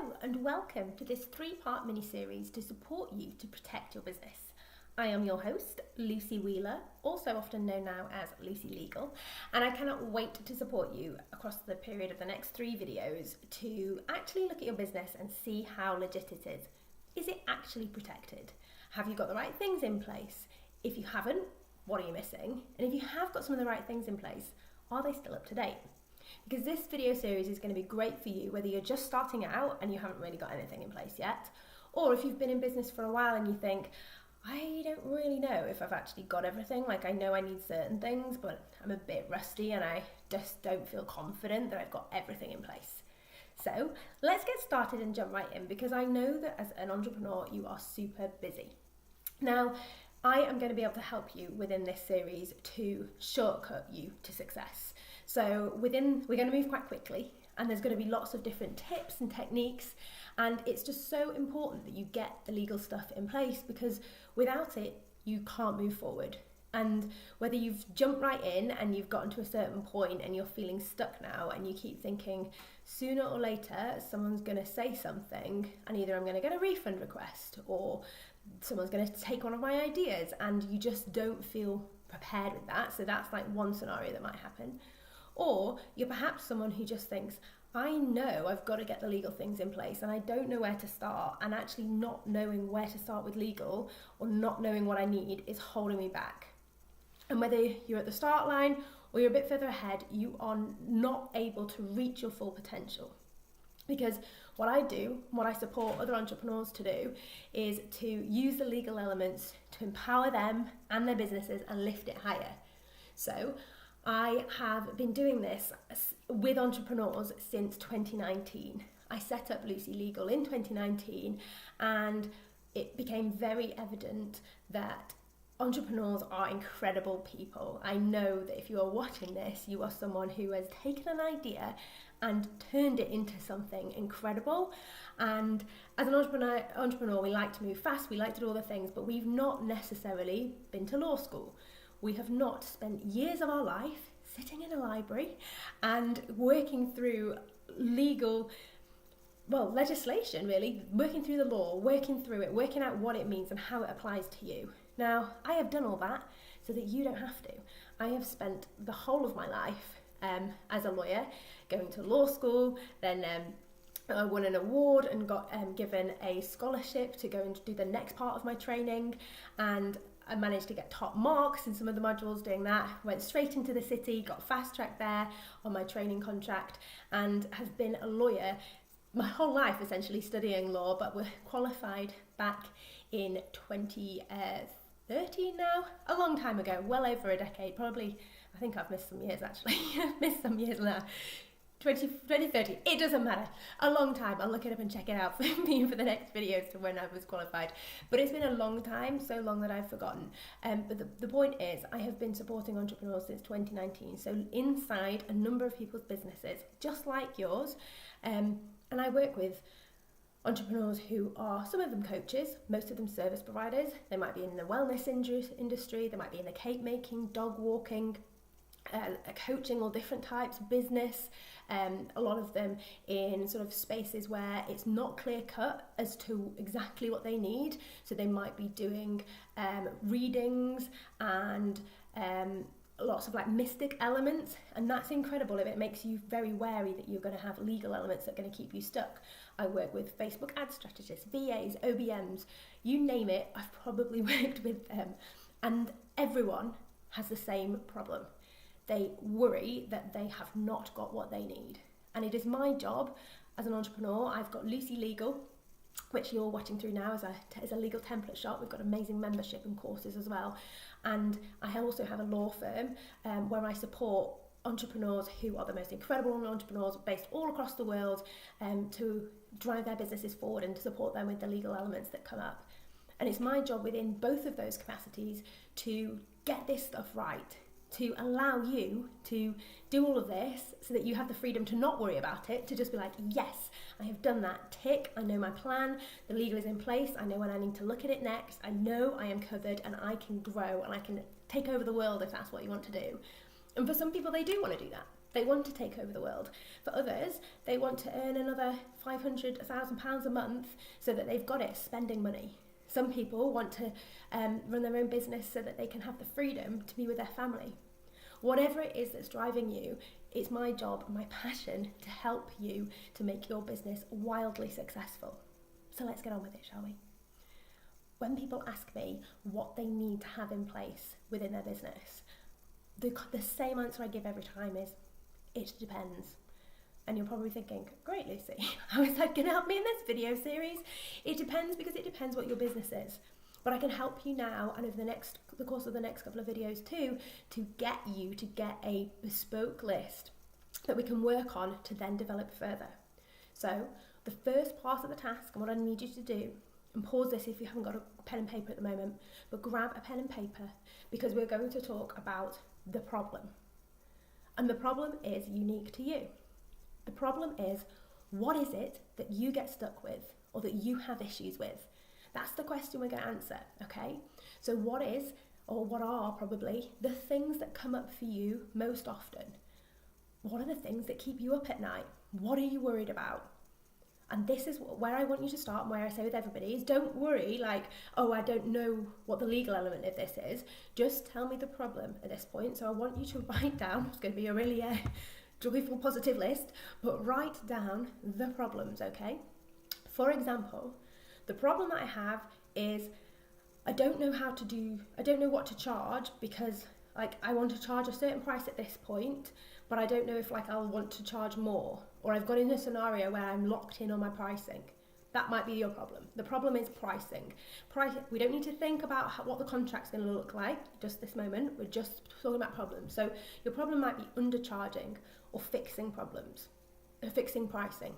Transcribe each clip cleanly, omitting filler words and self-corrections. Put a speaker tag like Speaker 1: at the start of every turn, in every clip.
Speaker 1: Hello and welcome to this three-part mini-series to support you to protect your business. I am your host, Lucy Wheeler, also often known now as Lucy Legal, and I cannot wait to support you across the period of the next 3 videos to actually look at your business and see how legit it is. Is it actually protected? Have you got the right things in place? If you haven't, what are you missing? And if you have got some of the right things in place, are they still up to date? Because this video series is going to be great for you whether you're just starting out and you haven't really got anything in place yet, or if you've been in business for a while and you think, I don't really know if I've actually got everything, like I know I need certain things, but I'm a bit rusty and I just don't feel confident that I've got everything in place. So let's get started and jump right in, because I know that as an entrepreneur you are super busy. Now, I am going to be able to help you within this series to shortcut you to success. So we're going to move quite quickly, and there's going to be lots of different tips and techniques, and it's just so important that you get the legal stuff in place, because without it you can't move forward. And whether you've jumped right in and you've gotten to a certain point and you're feeling stuck now and you keep thinking sooner or later someone's going to say something and either I'm going to get a refund request or someone's going to take one of my ideas, and you just don't feel prepared with that. So that's like one scenario that might happen. Or you're perhaps someone who just thinks, I know I've got to get the legal things in place and I don't know where to start, and actually not knowing where to start with legal or not knowing what I need is holding me back. And whether you're at the start line or you're a bit further ahead, you are not able to reach your full potential. Because what I do, what I support other entrepreneurs to do, is to use the legal elements to empower them and their businesses and lift it higher. So I have been doing this with entrepreneurs since 2019. I set up Lucy Legal in 2019, and it became very evident that entrepreneurs are incredible people. I know that if you are watching this, you are someone who has taken an idea and turned it into something incredible. And as an entrepreneur, we like to move fast, we like to do all the things, but we've not necessarily been to law school. We have not spent years of our life sitting in a library and working through legislation really, working through the law, working through it, working out what it means and how it applies to you. Now, I have done all that so that you don't have to. I have spent the whole of my life as a lawyer, going to law school, then I won an award and got given a scholarship to go and do the next part of my training, and I managed to get top marks in some of the modules doing that, went straight into the city, got fast track there on my training contract, and have been a lawyer my whole life essentially, studying law, but we're qualified back in 2013 now, a long time ago, well over a decade, probably. I think I've missed some years actually, I've missed some years now. 2013, it doesn't matter, a long time. I'll look it up and check it out for me for the next video as to when I was qualified, but it's been a long time, so long that I've forgotten. But the point is, I have been supporting entrepreneurs since 2019, so inside a number of people's businesses just like yours, and I work with entrepreneurs who are, some of them coaches, most of them service providers. They might be in the wellness industry, they might be in the cake making, dog walking, coaching, all different types, business, a lot of them in sort of spaces where it's not clear cut as to exactly what they need. So they might be doing readings and lots of like mystic elements, and that's incredible if it makes you very wary that you're going to have legal elements that are going to keep you stuck. I work with Facebook ad strategists, VAs, OBMs, you name it, I've probably worked with them, and everyone has the same problem. They worry that they have not got what they need. And it is my job as an entrepreneur. I've got Lucy Legal, which you're watching through now as a legal template shop. We've got amazing membership and courses as well. And I also have a law firm where I support entrepreneurs who are the most incredible entrepreneurs based all across the world to drive their businesses forward and to support them with the legal elements that come up. And it's my job within both of those capacities to get this stuff right, to allow you to do all of this so that you have the freedom to not worry about it, to just be like, yes, I have done that, tick, I know my plan, the legal is in place, I know when I need to look at it next, I know I am covered and I can grow and I can take over the world if that's what you want to do. And for some people, they do want to do that. They want to take over the world. For others, they want to earn another £500,000 a month so that they've got it spending money. Some people want to run their own business so that they can have the freedom to be with their family. Whatever it is that's driving you, it's my job, my passion to help you to make your business wildly successful. So let's get on with it, shall we? When people ask me what they need to have in place within their business, the same answer I give every time is, it depends. And you're probably thinking, great, Lucy, how is that going to help me in this video series? It depends, because it depends what your business is. But I can help you now and over the course of the next couple of videos too, to get a bespoke list that we can work on to then develop further. So the first part of the task, and what I need you to do, and pause this if you haven't got a pen and paper at the moment, but grab a pen and paper, because we're going to talk about the problem. And the problem is unique to you. The problem is, what is it that you get stuck with or that you have issues with? That's the question we're going to answer, okay? So what are probably the things that come up for you most often? What are the things that keep you up at night? What are you worried about? And this is where I want you to start, and where I say with everybody is, don't worry like, oh, I don't know what the legal element of this is. Just tell me the problem at this point. So I want you to write down, it's going to be a really joyful, positive list, but write down the problems, okay? For example, the problem that I have is I don't know what to charge, because like I want to charge a certain price at this point, but I don't know if like I'll want to charge more, or I've got in a scenario where I'm locked in on my pricing. That might be your problem. The problem is pricing. We don't need to think about what the contract's going to look like just this moment. We're just talking about problems. So your problem might be undercharging or fixing problems, or fixing pricing.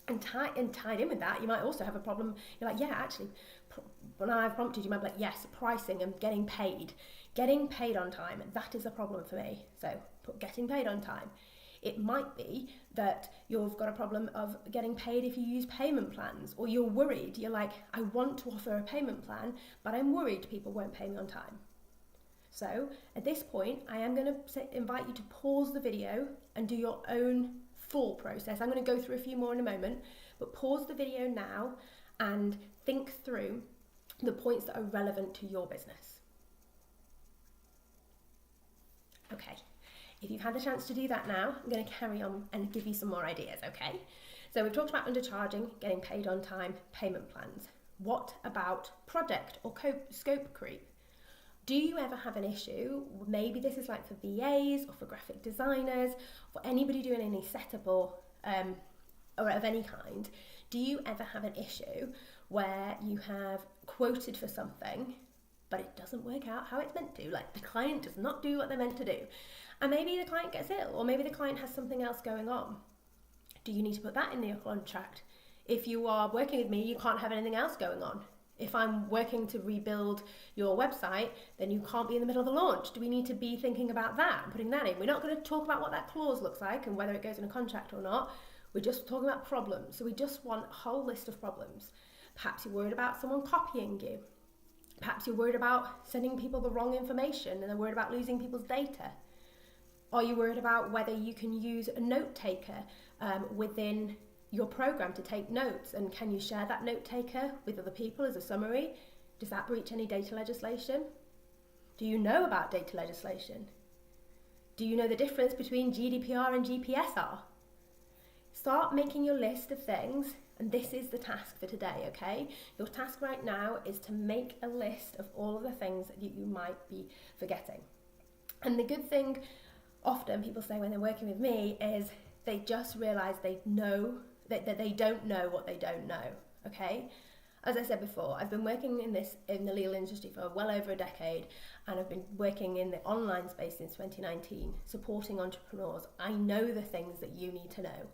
Speaker 1: And tied in with that, you might also have a problem. You're like, yeah, actually, when I've prompted, you might be like, yes, pricing and getting paid. Getting paid on time, that is a problem for me. So put getting paid on time. It might be that you've got a problem of getting paid if you use payment plans, or you're worried. You're like, I want to offer a payment plan, but I'm worried people won't pay me on time. So at this point, I am going to invite you to pause the video and do your own full process. I'm going to go through a few more in a moment, but pause the video now and think through the points that are relevant to your business. Okay, if you've had the chance to do that now, I'm going to carry on and give you some more ideas, okay? So we've talked about undercharging, getting paid on time, payment plans. What about project or scope creep? Do you ever have an issue? Maybe this is like for VAs or for graphic designers, for anybody doing any setup or of any kind. Do you ever have an issue where you have quoted for something, but it doesn't work out how it's meant to? Like the client does not do what they're meant to do. And maybe the client gets ill, or maybe the client has something else going on. Do you need to put that in your contract? If you are working with me, you can't have anything else going on. If I'm working to rebuild your website, then you can't be in the middle of the launch. Do we need to be thinking about that and putting that in? We're not going to talk about what that clause looks like and whether it goes in a contract or not. We're just talking about problems. So we just want a whole list of problems. Perhaps you're worried about someone copying you. Perhaps you're worried about sending people the wrong information and they're worried about losing people's data. Are you worried about whether you can use a note taker within your program to take notes, and can you share that note taker with other people as a summary? Does that breach any data legislation? Do you know about data legislation? Do you know the difference between GDPR and GPSR? Start making your list of things, and this is the task for today, okay? Your task right now is to make a list of all of the things that you might be forgetting. And the good thing, often people say when they're working with me, is they just realise they know that they don't know what they don't know, okay? As I said before, I've been working in the legal industry for well over a decade, and I've been working in the online space since 2019, supporting entrepreneurs. I know the things that you need to know.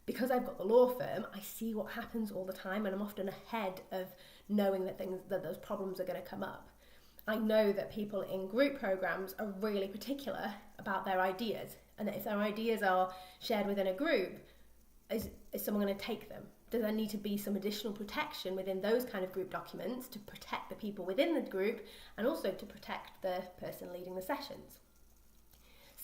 Speaker 1: Because I've got the law firm, I see what happens all the time, and I'm often ahead of knowing that those problems are going to come up. I know that people in group programs are really particular about their ideas, and that if their ideas are shared within a group, is someone going to take them? Does there need to be some additional protection within those kind of group documents to protect the people within the group and also to protect the person leading the sessions?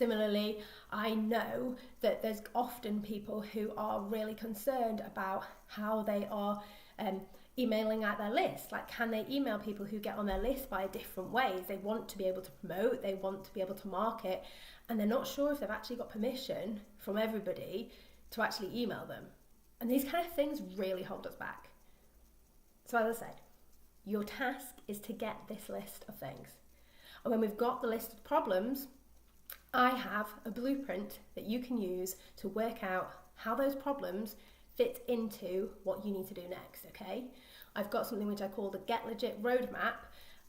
Speaker 1: Similarly, I know that there's often people who are really concerned about how they are emailing out their list. Like, can they email people who get on their list via different ways? They want to be able to promote, they want to be able to market, and they're not sure if they've actually got permission from everybody to actually email them. And these kind of things really hold us back. So as I said, your task is to get this list of things. And when we've got the list of problems, I have a blueprint that you can use to work out how those problems fit into what you need to do next, okay? I've got something which I call the Get Legit Roadmap,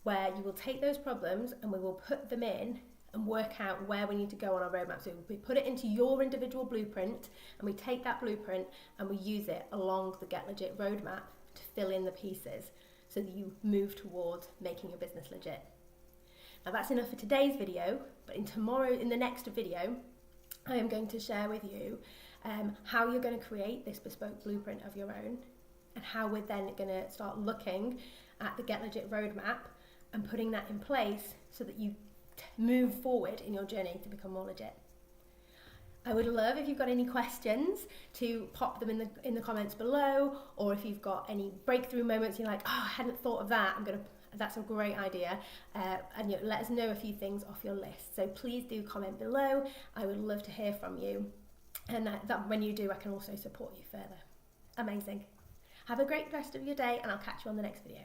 Speaker 1: where you will take those problems and we will put them in and work out where we need to go on our roadmap. So we put it into your individual blueprint, and we take that blueprint and we use it along the Get Legit Roadmap to fill in the pieces so that you move towards making your business legit. Now that's enough for today's video, but in the next video, I am going to share with you how you're going to create this bespoke blueprint of your own, and how we're then going to start looking at the Get Legit Roadmap and putting that in place so that you move forward in your journey to become more legit. I would love if you've got any questions to pop them in the comments below, or if you've got any breakthrough moments you're like, oh, I hadn't thought of that, that's a great idea, and let us know a few things off your list. So please do comment below. I would love to hear from you, and that when you do, I can also support you further. Amazing. Have a great rest of your day, and I'll catch you on the next video.